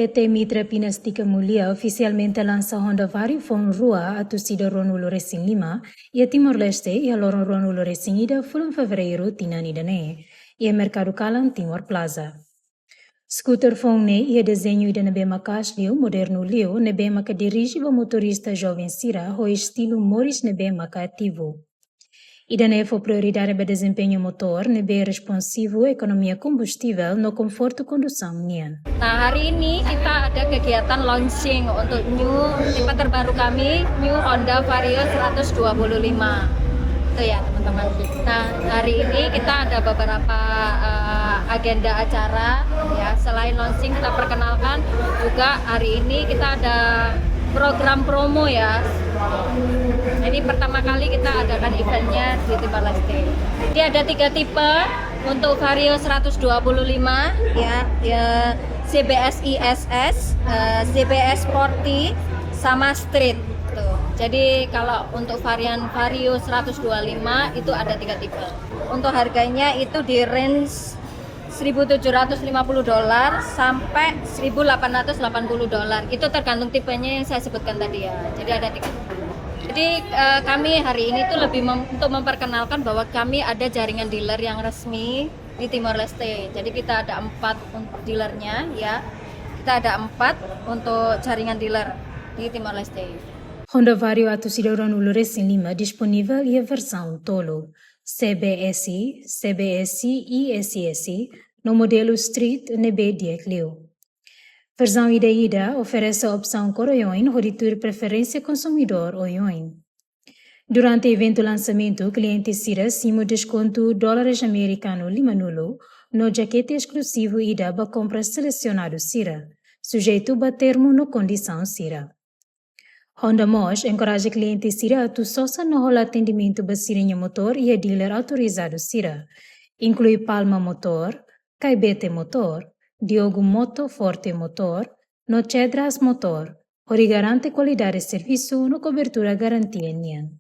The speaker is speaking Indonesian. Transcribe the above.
PT Mitra Pinastika Mulia oficialmente lança Honda Vario Fon Rua a Tucida Ronulo Racing Lima e a Timor-Leste e a Loron Ronulo Racing Ida fulam fevereiro tinani dane e a Mercado Calan Timor Plaza. Scooter Fon ne e desenho ida nebe macas liu moderno liu nebe maca dirige o motorista jovem Sira o estilo Morris nebe maca ativo. Ida ne foi prioridade para desempenho motor, nebe responsivo, economia combustível, no conforto condução nian. Nah, hari ini kita ada kegiatan launching untuk tipe terbaru kami, New Honda Vario 125. Itu ya teman-teman. Nah, hari ini kita ada beberapa agenda acara ya. Selain launching kita perkenalkan juga hari ini kita ada program promo ya. Ini pertama kali kita adakan eventnya di Timor-Leste. Jadi ada 3 tipe untuk Vario 125 ya CBS ISS, CBS Sporty, sama Street. Tuh. Jadi kalau untuk varian Vario 125 itu ada 3 tipe. Untuk harganya itu di range $1.750 sampai $1.880. Itu tergantung tipenya yang saya sebutkan tadi ya. Jadi ada 3 tipe. Jadi kami hari ini tuh lebih untuk memperkenalkan bahwa kami ada jaringan dealer yang resmi di Timor-Leste. Jadi kita ada 4 dealernya ya. Kita ada 4 untuk jaringan dealer di Timor-Leste. Honda Vario a Tucida Ronulo Racing Lima disponível e a versão Tolo, CBSI, CBSI e SSI no modelo Street NB10 Leo. Versão ida oferece a opção Coroyoin, Roditur Preferência Consumidor Oyoin. Durante o evento lançamento, cliente Sira cima desconto dólares americano limanulo no jaquete exclusivo ida para compra selecionado Sira, sujeito a termo no condição Sira. Honda Mosh encoraja cliente Sira a tu sosa no rola atendimento para Sirinha Motor e a dealer autorizado Sira. Inclui Palma Motor, Caibete Motor, Diogo Moto Forte Motor, no Cedras Motor, onde garante qualidade de serviço no cobertura garantia nian.